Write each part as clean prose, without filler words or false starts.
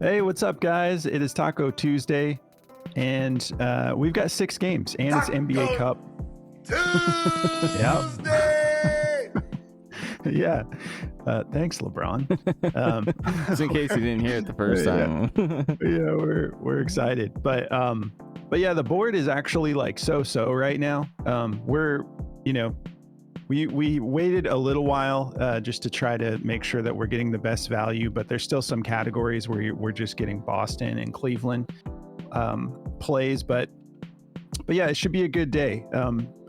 Hey, what's up, guys? It is Taco Tuesday, and we've got 6 games, and it's NBA Cup. Tuesday. Yeah. Thanks, LeBron. Just in case you didn't hear it the first time. Yeah, we're excited, but yeah, the board is actually like so right now. We waited a little while just to try to make sure that we're getting the best value, but there's still some categories where we're just getting Boston and Cleveland plays, but yeah, it should be a good day.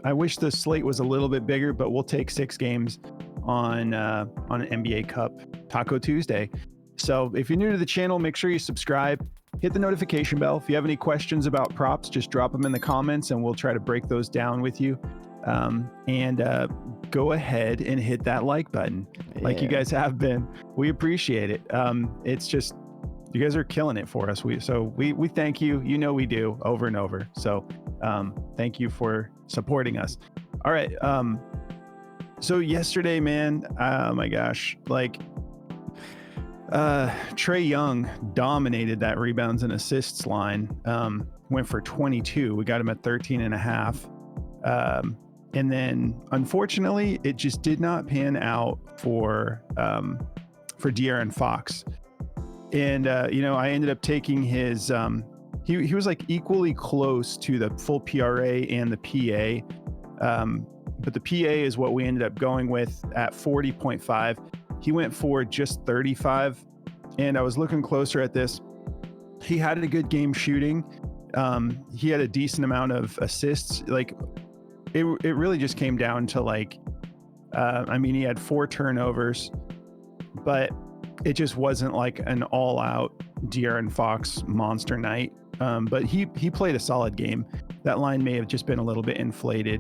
I wish the slate was a little bit bigger, but we'll take 6 games on an NBA Cup Taco Tuesday. So if you're new to the channel, make sure you subscribe, hit the notification bell. If you have any questions about props, just drop them in the comments and we'll try to break those down with you. And go ahead and hit that like button like you guys have been. We appreciate it. It's just, you guys are killing it for us. We thank you. You know we do, over and over. So thank you for supporting us. All right. So yesterday, man, oh my gosh, like Trae Young dominated that rebounds and assists line. Went for 22. We got him at 13.5. And then, unfortunately, it just did not pan out for De'Aaron Fox. And I ended up taking his. He was like equally close to the full PRA and the PA, but the PA is what we ended up going with at 40.5. He went for just 35, and I was looking closer at this. He had a good game shooting. He had a decent amount of assists. Like, it really just came down to like, he had 4 turnovers, but it just wasn't like an all-out De'Aaron Fox monster night. But he played a solid game. That line may have just been a little bit inflated.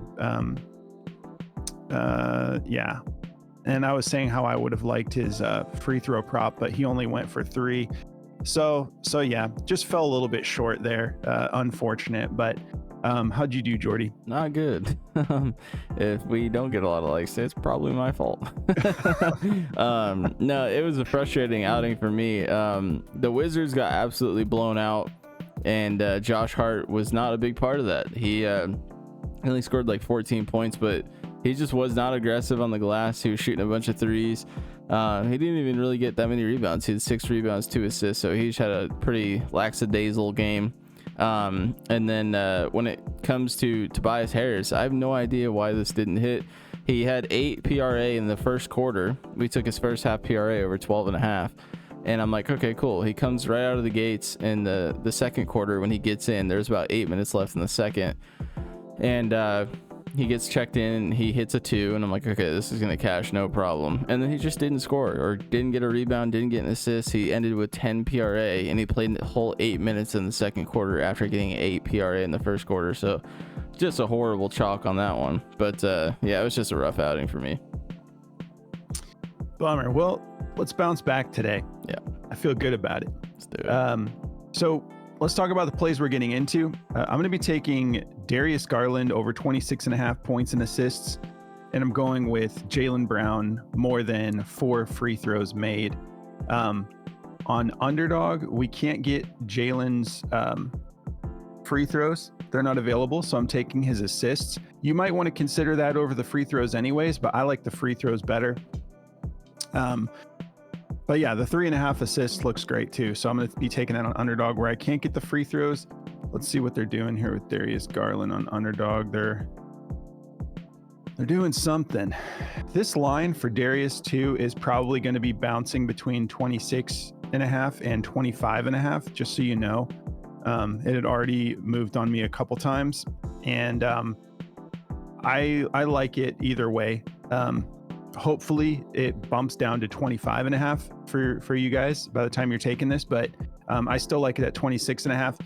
Yeah. And I was saying how I would have liked his free throw prop, but he only went for 3. So yeah, just fell a little bit short there. Unfortunate, but how'd you do, Jordy? Not good. If we don't get a lot of likes, it's probably my fault. No, it was a frustrating outing for me. The Wizards got absolutely blown out, and Josh Hart was not a big part of that. He only scored like 14 points, but he just was not aggressive on the glass. He was shooting a bunch of threes. He didn't even really get that many rebounds. He had 6 rebounds, 2 assists, so he just had a pretty lackadaisical game. And then when it comes to Tobias Harris, I have no idea why this didn't hit. He had 8 PRA in the first quarter. We took his first half PRA over 12.5, and I'm like, okay, cool. He comes right out of the gates in the second quarter. When he gets in, there's about 8 minutes left in the second, and he gets checked in, he hits a 2, and I'm like, okay, this is gonna cash, no problem. And then he just didn't score, or didn't get a rebound, didn't get an assist. He ended with 10 PRA, and he played the whole 8 minutes in the second quarter after getting 8 PRA in the first quarter. So just a horrible chalk on that one. But yeah, it was just a rough outing for me. Bummer. Well, let's bounce back today. Yeah, I feel good about it. let's do it. So let's talk about the plays we're getting into. I'm going to be taking Darius Garland over 26.5 points and assists, and I'm going with Jaylen Brown more than 4 free throws made. On Underdog, we can't get Jaylen's free throws. They're not available, so I'm taking his assists. You might want to consider that over the free throws anyways, but I like the free throws better. But yeah, the 3.5 assists looks great too. So I'm going to be taking that on Underdog where I can't get the free throws. Let's see what they're doing here with Darius Garland on Underdog. They're doing something. This line for Darius too is probably going to be bouncing between 26.5 and 25.5, just so you know. It had already moved on me a couple times, and I like it either way. Hopefully it bumps down to 25.5 for you guys by the time you're taking this, but I still like it at 26.5.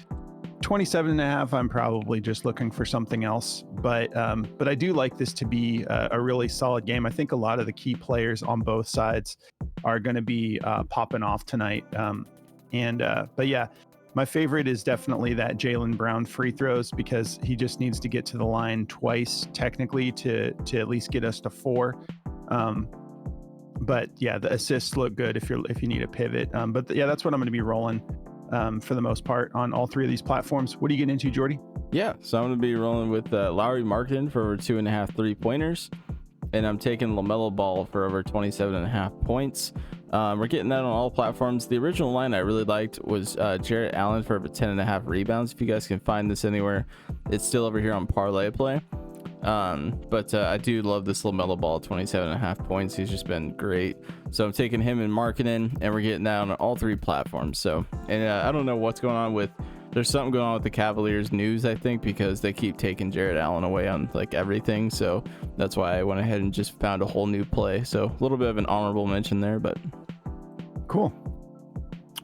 27.5, I'm probably just looking for something else, but I do like this to be a really solid game. I think a lot of the key players on both sides are going to be popping off tonight. But yeah, my favorite is definitely that Jaylen Brown free throws, because he just needs to get to the line twice technically to at least get us to 4. But yeah, the assists look good if you need a pivot. Yeah, that's what I'm going to be rolling for the most part on all three of these platforms. What are you getting into, Jordy? Yeah, so I'm going to be rolling with Lauri Markkanen for over 2.5 3-pointers. And I'm taking Lamelo Ball for over 27.5 points. We're getting that on all platforms. The original line I really liked was Jarrett Allen for over 10.5 rebounds. If you guys can find this anywhere, it's still over here on Parlay Play. But I do love this Lamelo Ball, 27.5 points. He's just been great. So I'm taking him and Markkanen, and we're getting that on all three platforms. So, and I don't know what's going on with. There's something going on with the Cavaliers news, I think, because they keep taking Jarrett Allen away on like everything. So that's why I went ahead and just found a whole new play. So a little bit of an honorable mention there, but cool.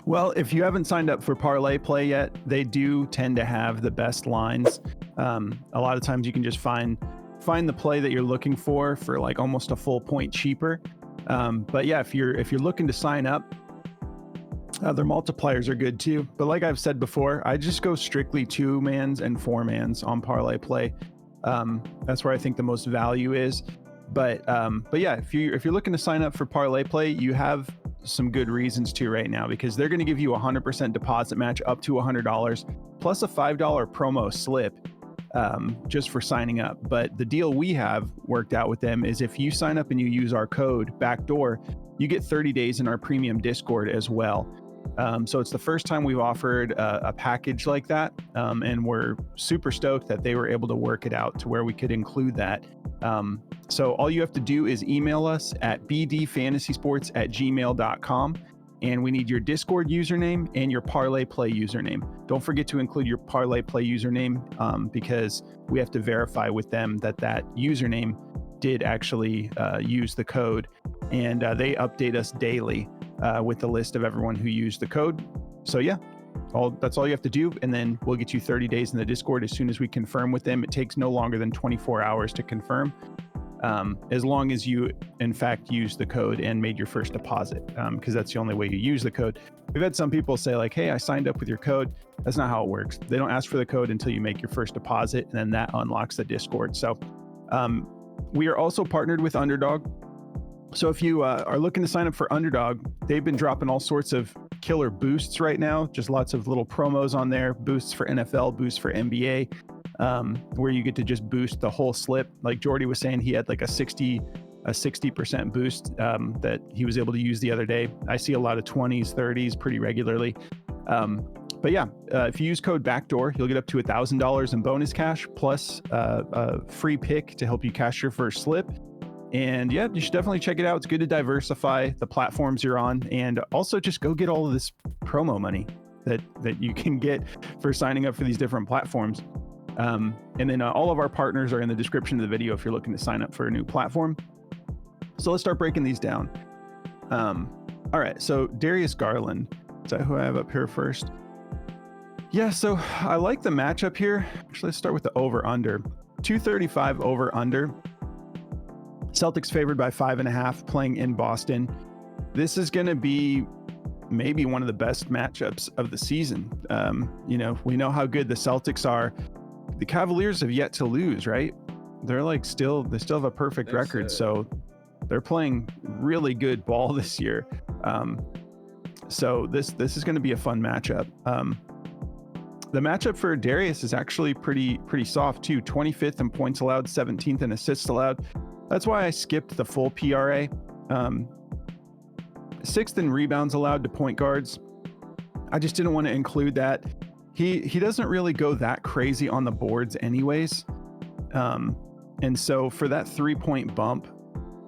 Well, if you haven't signed up for Parlay Play yet, they do tend to have the best lines. A lot of times you can just find the play that you're looking for like almost a full point cheaper. But yeah, if you're looking to sign up, their multipliers are good too. But like I've said before, I just go strictly 2-mans and 4-mans on Parlay Play. That's where I think the most value is. But yeah, if you're looking to sign up for Parlay Play, you have some good reasons to right now, because they're going to give you 100% deposit match up to $100 plus a $5 promo slip just for signing up. But the deal we have worked out with them is if you sign up and you use our code BACKDOOR, you get 30 days in our premium Discord as well. So it's the first time we've offered a package like that, and we're super stoked that they were able to work it out to where we could include that. So all you have to do is email us at bdfantasysports@gmail.com, and we need your Discord username and your Parlay Play username. Don't forget to include your Parlay Play username, because we have to verify with them that username did actually use the code, and they update us daily with the list of everyone who used the code. So yeah, that's all you have to do, and then we'll get you 30 days in the Discord as soon as we confirm with them. It takes no longer than 24 hours to confirm, as long as you in fact use the code and made your first deposit, because that's the only way you use the code. We've had some people say like, hey, I signed up with your code. That's not how it works. They don't ask for the code until you make your first deposit, and then that unlocks the Discord. So we are also partnered with Underdog. So if you are looking to sign up for Underdog, they've been dropping all sorts of killer boosts right now. Just lots of little promos on there, boosts for NFL, boosts for NBA, where you get to just boost the whole slip. Like Jordy was saying, he had like a 60% boost that he was able to use the other day. I see a lot of 20s, 30s pretty regularly. But yeah, if you use code BACKDOOR, you'll get up to $1,000 in bonus cash plus a free pick to help you cash your first slip. And yeah, you should definitely check it out. It's good to diversify the platforms you're on, and also just go get all of this promo money that you can get for signing up for these different platforms. And then all of our partners are in the description of the video if you're looking to sign up for a new platform. So let's start breaking these down. All right, so Darius Garland, is that who I have up here first? Yeah, so I like the matchup here. Actually, let's start with the over-under. 235 over-under. Celtics favored by 5.5, playing in Boston. This is going to be maybe one of the best matchups of the season. We know how good the Celtics are. The Cavaliers have yet to lose, right? They still have a perfect record. So they're playing really good ball this year. So this is going to be a fun matchup. The matchup for Darius is actually pretty soft too. 25th in points allowed, 17th in assists allowed. That's why I skipped the full PRA. 6th in rebounds allowed to point guards. I just didn't want to include that. He doesn't really go that crazy on the boards anyways. And so for that 3-point bump,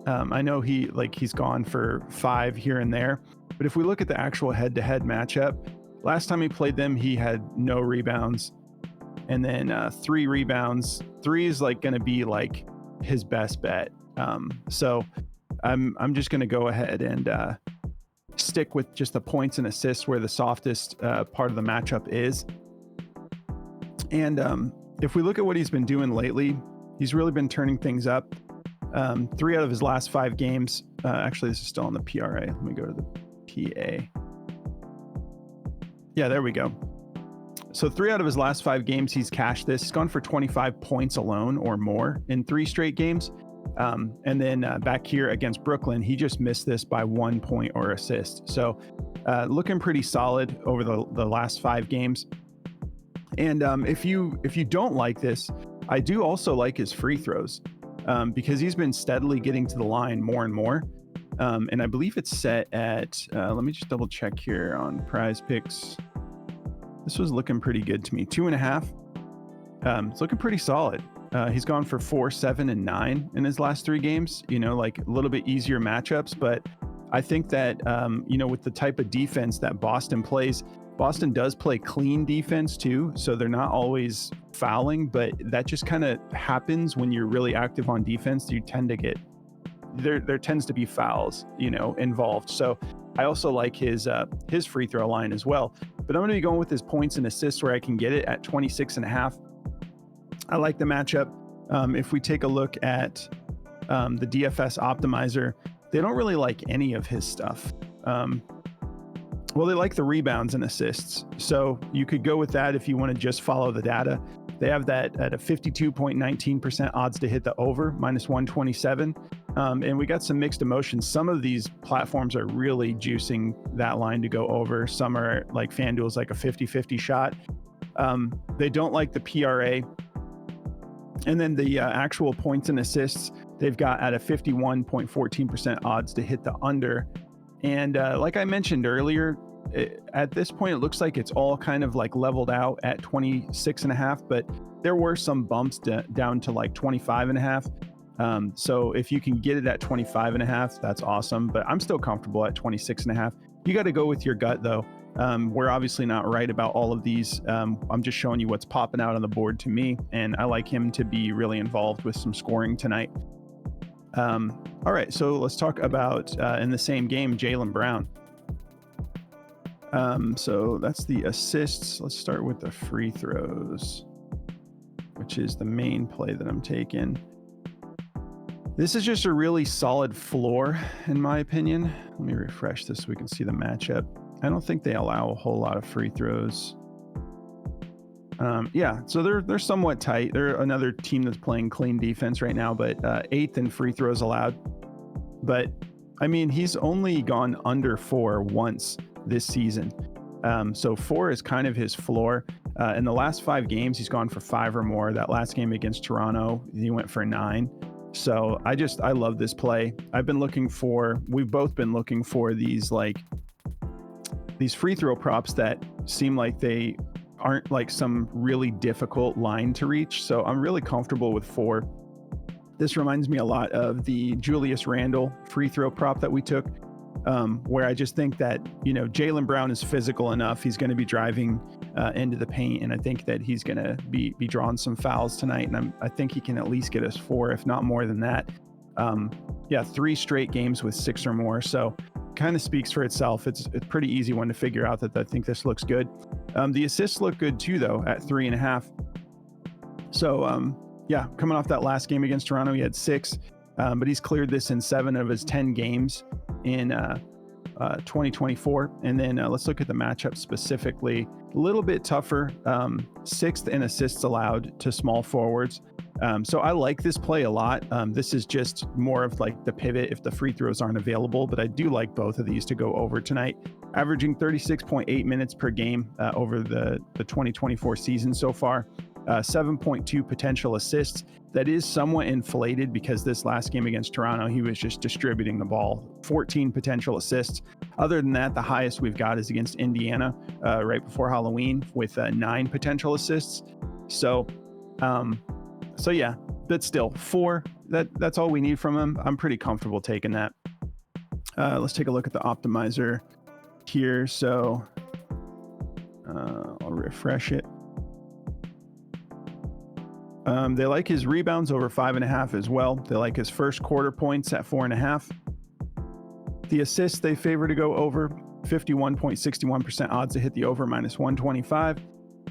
I know he's gone for 5 here and there, but if we look at the actual head-to-head matchup, last time he played them, he had no rebounds, and then 3 rebounds. 3 is going to be his best bet. So I'm just going to go ahead and stick with just the points and assists where the softest part of the matchup is. And if we look at what he's been doing lately, he's really been turning things up. 3 out of his last 5 games. Actually, this is still on the PRA. Let me go to the PA. Yeah, there we go. So 3 out of his last 5 games, he's cashed this. He's gone for 25 points alone or more in 3 straight games. And then back here against Brooklyn, he just missed this by 1 point or assist. So looking pretty solid over the last 5 games. And if you don't like this, I do also like his free throws because he's been steadily getting to the line more and more. And I believe it's set at, let me just double check here on Prizepicks. This was looking pretty good to me. 2.5. It's looking pretty solid. He's gone for 4, 7, and 9 in his last 3 games, like a little bit easier matchups. But I think that, with the type of defense that Boston plays, Boston does play clean defense too. So they're not always fouling, but that just kind of happens when you're really active on defense. You tend to get, there tends to be fouls, involved. So I also like his free throw line as well. But I'm going to be going with his points and assists where I can get it at 26.5. I like the matchup. If we take a look at the DFS optimizer, they don't really like any of his stuff. Well, they like the rebounds and assists. So you could go with that if you want to just follow the data. They have that at a 52.19% odds to hit the over, minus 127. And we got some mixed emotions. Some of these platforms are really juicing that line to go over. Some are like FanDuel's like a 50-50 shot. They don't like the PRA. And then the actual points and assists, they've got at a 51.14% odds to hit the under. And like I mentioned earlier, at this point, it looks like it's all kind of like leveled out at 26.5, but there were some bumps down to like 25.5. So if you can get it at 25.5, that's awesome. But I'm still comfortable at 26.5. You got to go with your gut though. We're obviously not right about all of these. I'm just showing you what's popping out on the board to me, and I like him to be really involved with some scoring tonight. All right, so let's talk about in the same game, Jaylen Brown. So that's the assists. Let's start with the free throws, which is the main play that I'm taking. This is just a really solid floor, in my opinion. Let me refresh this so we can see the matchup. I don't think they allow a whole lot of free throws. So they're somewhat tight. They're another team that's playing clean defense right now, but 8th in free throws allowed. But I mean, he's only gone under 4 once this season. So 4 is kind of his floor. In the last 5 games, he's gone for 5 or more. That last game against Toronto, he went for 9. So I love this play. We've both been looking for these free throw props that seem like they aren't like some really difficult line to reach. So I'm really comfortable with 4. This reminds me a lot of the Julius Randle free throw prop that we took, where I just think that, Jaylen Brown is physical enough. He's going to be driving into the paint, and I think that he's going to be drawing some fouls tonight. And I think he can at least get us 4, if not more than that. 3 straight games with 6 or more. So kind of speaks for itself. It's a pretty easy one to figure out that I think this looks good. The assists look good too, though, at 3.5. So, coming off that last game against Toronto, he had 6, but he's cleared this in 7 of his 10 games in 2024. And then let's look at the matchup specifically. A little bit tougher, 6th in assists allowed to small forwards. So I like this play a lot. This is just more of like the pivot if the free throws aren't available, but I do like both of these to go over tonight. Averaging 36.8 minutes per game over the 2024 season so far. 7.2 potential assists. That is somewhat inflated because this last game against Toronto, he was just distributing the ball. 14 potential assists. Other than that, the highest we've got is against Indiana right before Halloween with 9 potential assists. So yeah, but still 4. That's all we need from him. I'm pretty comfortable taking that. Let's take a look at the optimizer here. So I'll refresh it. They like his rebounds over 5.5 as well. They like his first quarter points at 4.5. The assists they favor to go over, 51.61% odds to hit the over, minus 125.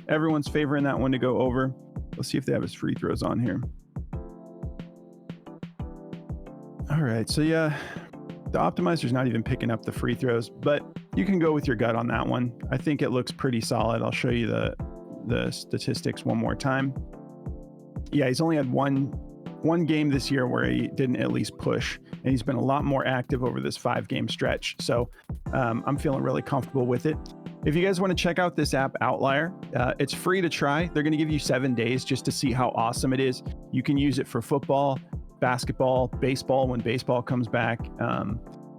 Everyone's favoring that one to go over. Let's see if they have his free throws on here. All right, so yeah, the optimizer's not even picking up the free throws, but you can go with your gut on that one. I think it looks pretty solid. I'll show you the statistics one more time. Yeah, he's only had one one game this year where he didn't at least push, and he's been a lot more active over this 5-game stretch. So I'm feeling really comfortable with it. If you guys want to check out this app, Outlier, it's free to try. They're going to give you 7 days just to see how awesome it is. You can use it for football, basketball, baseball when baseball comes back.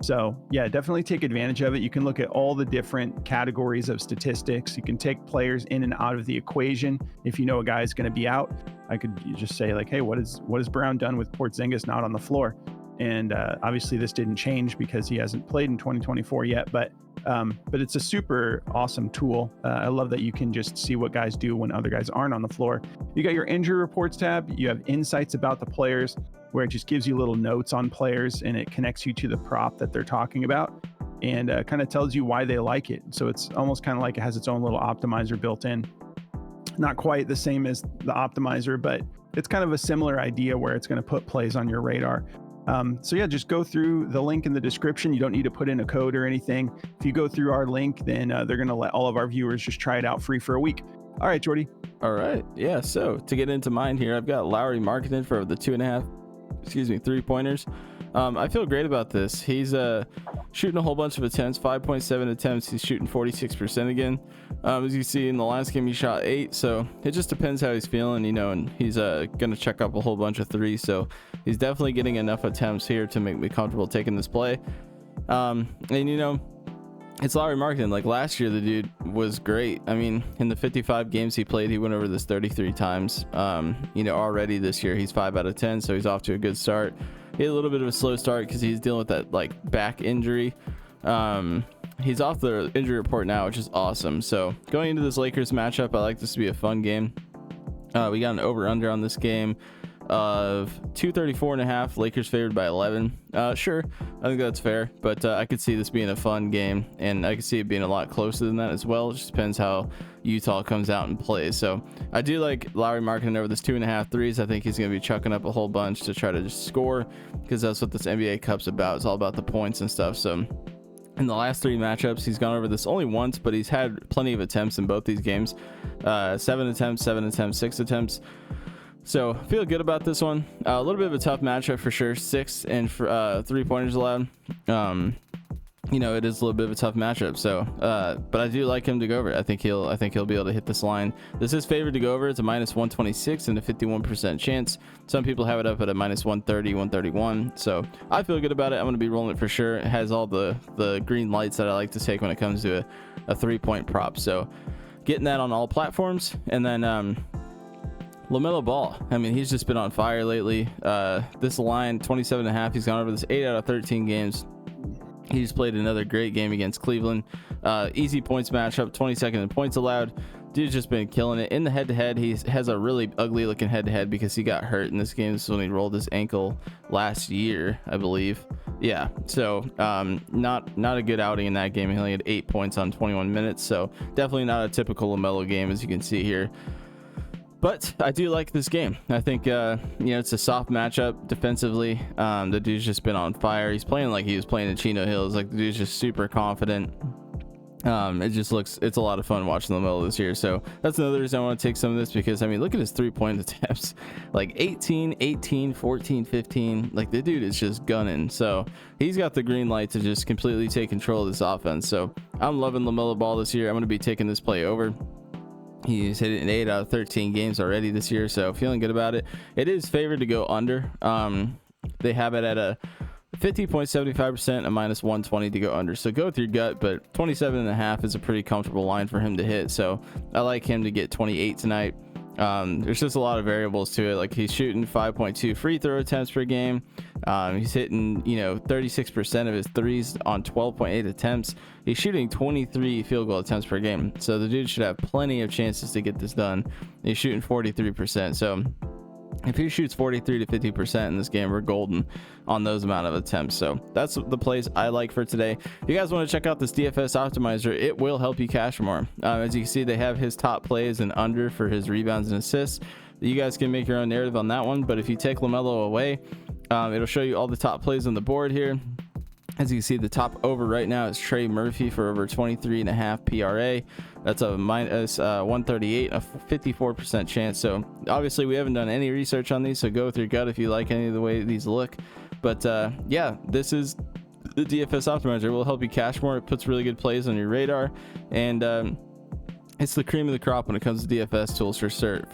So yeah, definitely take advantage of it. You can look at all the different categories of statistics. You can take players in and out of the equation. If you know a guy is going to be out, I could just say like, hey, what has Brown done with Porzingis not on the floor? And obviously this didn't change because he hasn't played in 2024 yet, but it's a super awesome tool. I love that you can just see what guys do when other guys aren't on the floor. You got your injury reports tab. You have insights about the players, where it just gives you little notes on players and it connects you to the prop that they're talking about, and kind of tells you why they like it. So it's almost kind of like it has its own little optimizer built in. Not quite the same as the optimizer, but it's kind of a similar idea where it's going to put plays on your radar. So yeah, just go through the link in the description. You don't need to put in a code or anything. If you go through our link, then they're going to let all of our viewers just try it out free for a week. All right, Jordy. All right. Yeah. So to get into mine here, I've got Lauri Markkanen for the 3-pointers. I feel great about this. He's shooting a whole bunch of attempts, 5.7 attempts. He's shooting 46% again. As you see in the last game, he shot 8. So it just depends how he's feeling, and he's going to check up a whole bunch of threes. So he's definitely getting enough attempts here to make me comfortable taking this play. It's Lauri Markkanen. Like last year, the dude was great. I mean, in the 55 games he played, he went over this 33 times. Already this year, he's 5 out of 10. So he's off to a good start. He had a little bit of a slow start because he's dealing with that back injury. He's off the injury report now, which is awesome. So going into this Lakers matchup, I like this to be a fun game. We got an over-under on this game of 234.5. Lakers favored by 11. Sure, I think that's fair, but I could see this being a fun game, and I could see it being a lot closer than that as well. It just depends how Utah comes out and plays. So I do like Lauri Markkanen over this 2.5 threes. I think he's going to be chucking up a whole bunch to try to just score, because that's what this NBA Cup's about. It's all about the points and stuff. So in the last 3 matchups, he's gone over this only once, but he's had plenty of attempts in both these games. 7 attempts, 6 attempts. So feel good about this one. A little bit of a tough matchup for sure. 6 and 3-pointers allowed. It is a little bit of a tough matchup. So, but I do like him to go over it. I think he'll be able to hit this line. This is favored to go over. It's a -126 and a 51% chance. Some people have it up at a -130, 131. So I feel good about it. I'm going to be rolling it for sure. It has all the green lights that I like to take when it comes to a 3-point prop. So getting that on all platforms. And then, Lamelo Ball. I mean, he's just been on fire lately. This line 27.5. He's gone over this 8 out of 13 games. He just played another great game against Cleveland. Easy points matchup, 22nd in points allowed. Dude's just been killing it. In the head-to-head, he has a really ugly looking head-to-head because he got hurt in this game. This is when he rolled his ankle last year, I believe. Yeah, so not a good outing in that game. He only had 8 points on 21 minutes, so definitely not a typical Lamelo game, as you can see here. But I do like this game. I think, it's a soft matchup defensively. The dude's just been on fire. He's playing like he was playing in Chino Hills. Like, the dude's just super confident. It's a lot of fun watching Lamelo this year. So that's another reason I want to take some of this, because, I mean, look at his 3-point attempts. Like 18, 14, 15. Like, the dude is just gunning. So he's got the green light to just completely take control of this offense. So I'm loving Lamelo Ball this year. I'm going to be taking this play over. He's hit it in 8 out of 13 games already this year, so feeling good about it. It is favored to go under. They have it at a 50.75%, a -120 to go under. So go with your gut, but 27.5 is a pretty comfortable line for him to hit. So I like him to get 28 tonight. There's just a lot of variables to it. Like, he's shooting 5.2 free throw attempts per game. He's hitting 36% of his threes on 12.8 attempts. He's shooting 23 field goal attempts per game, so the dude should have plenty of chances to get this done. He's shooting 43%, so if he shoots 43 to 50% in this game, we're golden on those amount of attempts. So that's the plays I like for today. If you guys want to check out this DFS optimizer, it will help you cash more. As you can see, they have his top plays and under for his rebounds and assists. You guys can make your own narrative on that one, but if you take Lamelo away, it'll show you all the top plays on the board here. As you can see, the top over right now is Trey Murphy for over 23.5 PRA. That's a minus 138, a 54% chance. So obviously we haven't done any research on these, so go with your gut if you like any of the way these look. But yeah, this is the DFS optimizer. It will help you cash more. It puts really good plays on your radar, and it's the cream of the crop when it comes to DFS tools for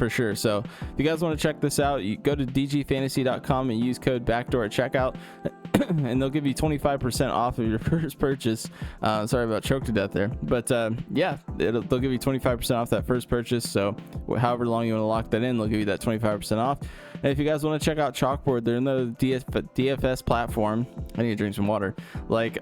sure. So if you guys want to check this out, you go to dgfantasy.com and use code BACKDOOR at checkout, and they'll give you 25% off of your first purchase. Sorry about choke to death there, but yeah, they'll give you 25% off that first purchase. So however long you want to lock that in, they'll give you that 25% off. And if you guys want to check out Chalkboard, they're another DFS platform. I need to drink some water. Like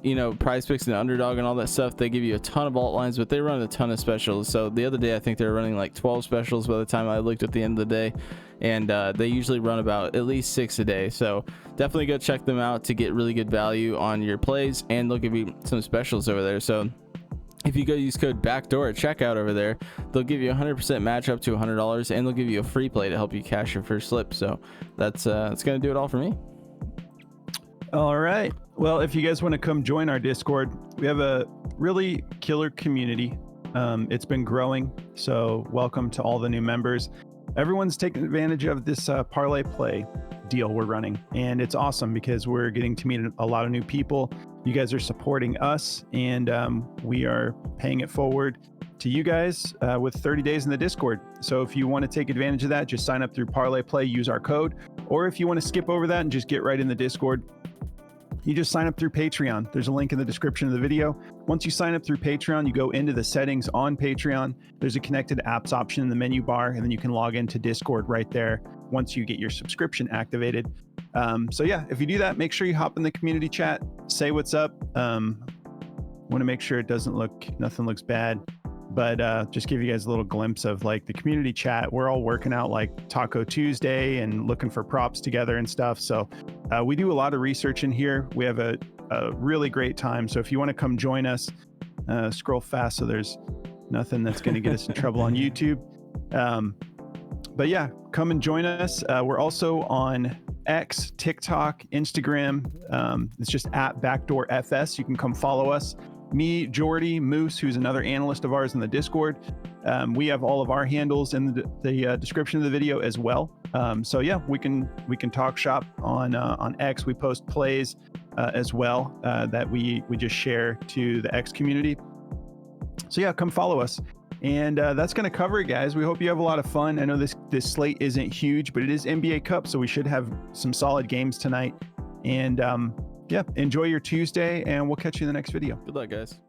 you know, Prizepicks and Underdog and all that stuff, they give you a ton of alt lines, but they run a ton of specials. So the other day, I think they were running like 12 specials by the time I looked at the end of the day, and they usually run about at least 6 a day. So definitely go check them out to get really good value on your plays, and they'll give you some specials over there. So if you go use code BACKDOOR at checkout over there, they'll give you 100% match up to $100, and they'll give you a free play to help you cash your first slip. So that's gonna do it all for me. All right. Well, if you guys want to come join our Discord, we have a really killer community. It's been growing, so welcome to all the new members. Everyone's taking advantage of this parlay play deal we're running, and it's awesome because we're getting to meet a lot of new people. You guys are supporting us, and we are paying it forward to you guys with 30 days in the Discord. So if you want to take advantage of that, just sign up through parlay play, use our code, or if you want to skip over that and just get right in the Discord, you just sign up through Patreon. There's a link in the description of the video. Once you sign up through Patreon, you go into the settings on Patreon. There's a connected apps option in the menu bar, and then you can log into Discord right there once you get your subscription activated. So yeah, if you do that, make sure you hop in the community chat, say what's up. Want to make sure nothing looks bad, but just give you guys a little glimpse of like the community chat. We're all working out like Taco Tuesday and looking for props together and stuff. So we do a lot of research in here. We have a really great time. So if you want to come join us, scroll fast so there's nothing that's going to get us in trouble on YouTube. But yeah, come and join us. We're also on X, TikTok, Instagram. It's just at BackdoorFS. You can come follow us. Me, Jordy, Moose, who's another analyst of ours in the Discord. We have all of our handles in the description of the video as well. So yeah, we can talk shop on X. We post plays as well that we just share to the X community. So yeah, come follow us. And that's going to cover it, guys. We hope you have a lot of fun. I know this slate isn't huge, but it is NBA Cup, so we should have some solid games tonight. And yeah, enjoy your Tuesday, and we'll catch you in the next video. Good luck, guys.